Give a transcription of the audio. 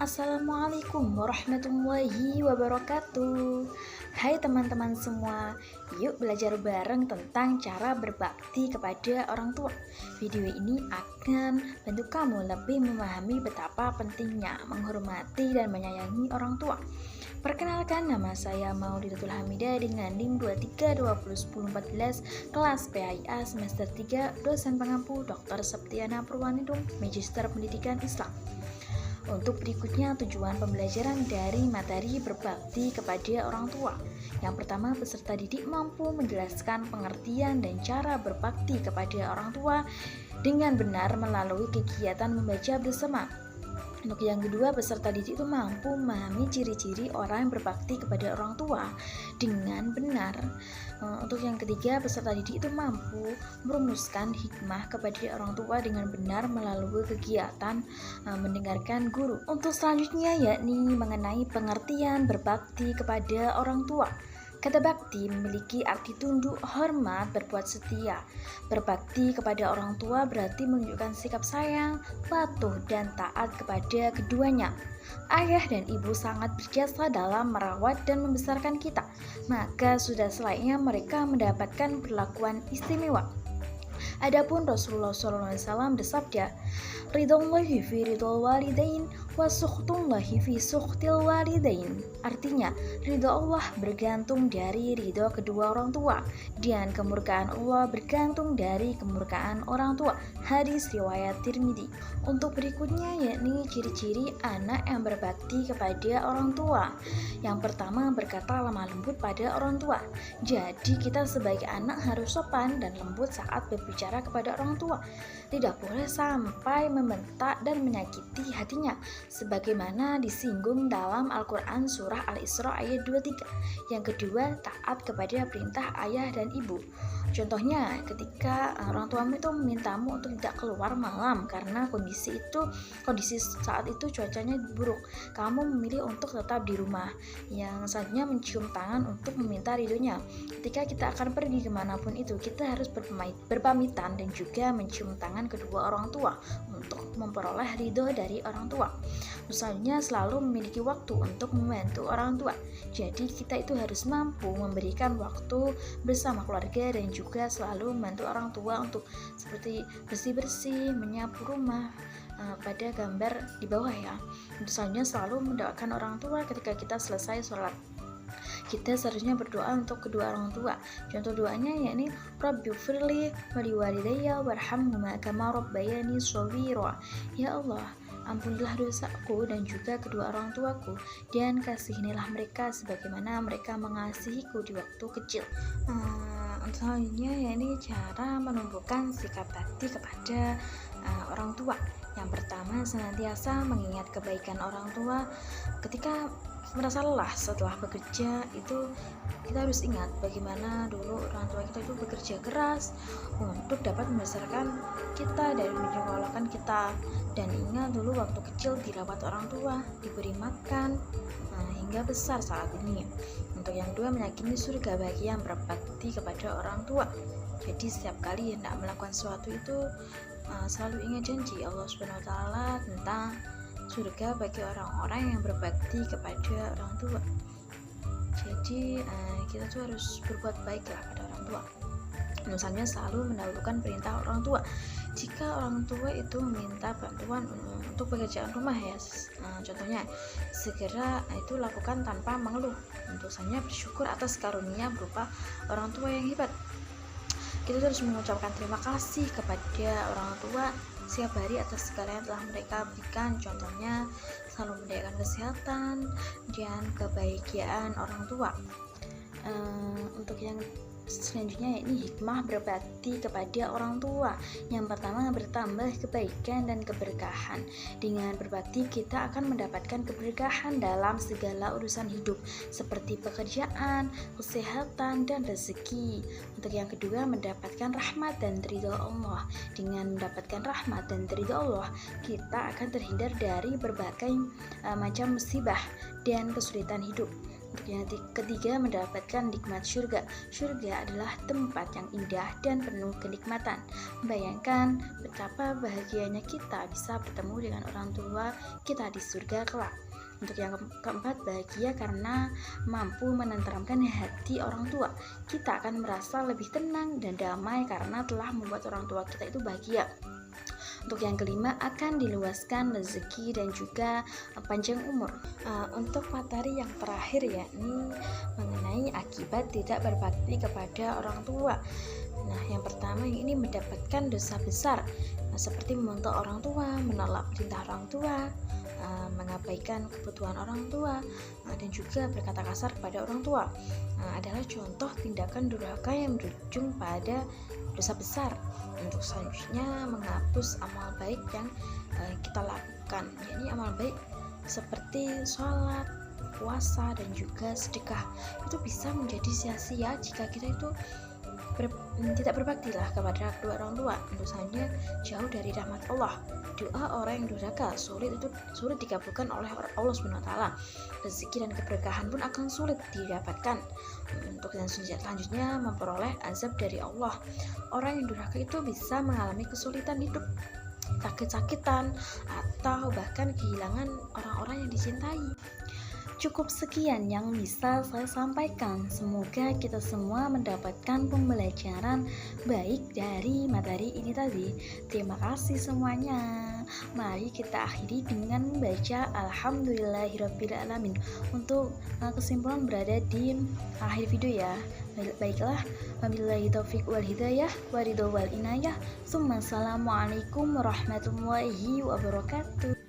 Assalamualaikum warahmatullahi wabarakatuh. Hai teman-teman semua, yuk belajar bareng tentang cara berbakti kepada orang tua. Video ini akan bantu kamu lebih memahami betapa pentingnya menghormati dan menyayangi orang tua. Perkenalkan, nama saya Maulidatul Hamidah dengan NIM 23201014 kelas PAIA semester 3, dosen pengampu Dr. Septiana Purwanidung, Magister Pendidikan Islam. Untuk berikutnya, tujuan pembelajaran dari materi berbakti kepada orang tua. Yang pertama, peserta didik mampu menjelaskan pengertian dan cara berbakti kepada orang tua dengan benar melalui kegiatan membaca bersama. Untuk yang kedua, peserta didik itu mampu memahami ciri-ciri orang yang berbakti kepada orang tua dengan benar. Untuk yang ketiga, peserta didik itu mampu merumuskan hikmah kepada orang tua dengan benar melalui kegiatan mendengarkan guru. Untuk selanjutnya yakni mengenai pengertian berbakti kepada orang tua. Kata bakti memiliki arti tunduk, hormat, berbuat setia. Berbakti kepada orang tua berarti menunjukkan sikap sayang, patuh, dan taat kepada keduanya. Ayah dan ibu sangat berjasa dalam merawat dan membesarkan kita, maka sudah selayaknya mereka mendapatkan perlakuan istimewa. Adapun Rasulullah SAW bersabda, "Ridhollahi fi ridhol walidain wa sukhtullahi fi sukhtil walidain." Artinya, ridho Allah bergantung dari ridho kedua orang tua dan kemurkaan Allah bergantung dari kemurkaan orang tua. Hadis riwayat Tirmidzi. Untuk berikutnya yakni ciri-ciri anak yang berbakti kepada orang tua. Yang pertama, berkata lemah lembut pada orang tua. Jadi kita sebagai anak harus sopan dan lembut saat berbicara kepada orang tua. Tidak boleh sampai membentak dan menyakiti hatinya, sebagaimana disinggung dalam Al-Quran surah Al-Isra ayat 23. Yang kedua, taat kepada perintah ayah dan ibu. Contohnya, ketika orang tuamu itu memintamu untuk tidak keluar malam karena kondisi saat itu cuacanya buruk, kamu memilih untuk tetap di rumah. Yang selanjutnya, mencium tangan untuk meminta ridhonya. Ketika kita akan pergi kemanapun itu, kita harus berpamitan dan juga mencium tangan kedua orang tua untuk memperoleh ridho dari orang tua. Misalnya, selalu memiliki waktu untuk membantu orang tua. Jadi kita itu harus mampu memberikan waktu bersama keluarga dan juga selalu membantu orang tua untuk seperti bersih-bersih, menyapu rumah, pada gambar di bawah ya. Misalnya, selalu mendoakan orang tua ketika kita selesai sholat. Kita seharusnya berdoa untuk kedua orang tua. Contoh doanya yakni Rabbighfirli wa liwalidayya warhamhuma kama rabbayani shaghira. Ya Allah, ampunilah dosaku dan juga kedua orang tuaku, dan kasihanilah mereka sebagaimana mereka mengasihiku di waktu kecil. Selanjutnya yakni cara menumbuhkan sikap bakti kepada orang tua. Yang pertama, senantiasa mengingat kebaikan orang tua. Ketika merasa lelah setelah bekerja, itu kita harus ingat bagaimana dulu orang tua kita itu bekerja keras untuk dapat membesarkan kita dan menyekolahkan kita. Dan ingat dulu waktu kecil dirawat orang tua, diberi makan hingga besar saat ini. Untuk yang kedua, meyakini surga bagi yang berbakti kepada orang tua. Jadi setiap kali hendak melakukan sesuatu itu selalu ingat janji Allah Subhanahu wa taala tentang surga bagi orang-orang yang berbakti kepada orang tua. Jadi kita tuh harus berbuat baik lah pada orang tua. Misalnya, selalu mendahulukan perintah orang tua. Jika orang tua itu meminta bantuan untuk pekerjaan rumah ya, contohnya segera itu lakukan tanpa mengeluh. Untuk selanjutnya, bersyukur atas karunia berupa orang tua yang hebat. Kita harus mengucapkan terima kasih kepada orang tua setiap hari atas segala yang telah mereka berikan. Contohnya, selalu menjaga kesehatan dan kebahagiaan orang tua. Untuk yang selanjutnya yakni hikmah berbakti kepada orang tua. Yang pertama, bertambah kebaikan dan keberkahan. Dengan berbakti kita akan mendapatkan keberkahan dalam segala urusan hidup seperti pekerjaan, kesehatan, dan rezeki. Untuk yang kedua, mendapatkan rahmat dan ridho Allah. Dengan mendapatkan rahmat dan ridho Allah, kita akan terhindar dari berbagai macam musibah dan kesulitan hidup. Untuk yang ketiga, mendapatkan nikmat surga. Surga adalah tempat yang indah dan penuh kenikmatan. Bayangkan betapa bahagianya kita bisa bertemu dengan orang tua kita di surga kelak. Untuk yang keempat, bahagia karena mampu menenteramkan hati orang tua. Kita akan merasa lebih tenang dan damai karena telah membuat orang tua kita itu bahagia. Untuk yang kelima, akan diluaskan rezeki dan juga panjang umur. Untuk materi yang terakhir yakni mengenai akibat tidak berbakti kepada orang tua. Nah, yang pertama ini mendapatkan dosa besar, seperti membantah orang tua, menolak perintah orang tua, mengabaikan kebutuhan orang tua, dan juga berkata kasar kepada orang tua. Adalah contoh tindakan durhaka yang berujung pada dosa besar. Untuk selanjutnya, menghapus amal baik yang kita lakukan, yakni amal baik seperti sholat, puasa, dan juga sedekah. Itu bisa menjadi sia-sia jika kita itu tidak berbakti lah kepada kedua orang tua. Tentu saja jauh dari rahmat Allah. Doa orang yang durhaka sulit dikabulkan oleh Allah SWT. Rezeki dan keberkahan pun akan sulit didapatkan. Untuk yang selanjutnya, memperoleh azab dari Allah. Orang yang durhaka itu bisa mengalami kesulitan hidup, sakit-sakitan, atau bahkan kehilangan orang-orang yang dicintai. Cukup sekian yang bisa saya sampaikan. Semoga kita semua mendapatkan pembelajaran baik dari materi ini tadi. Terima kasih semuanya. Mari kita akhiri dengan membaca Alhamdulillahirrabbilalamin. Untuk kesimpulan berada di akhir video ya. Baiklah, wabillahi taufiq wal hidayah, waridho wal inayah. Assalamualaikum warahmatullahi wabarakatuh.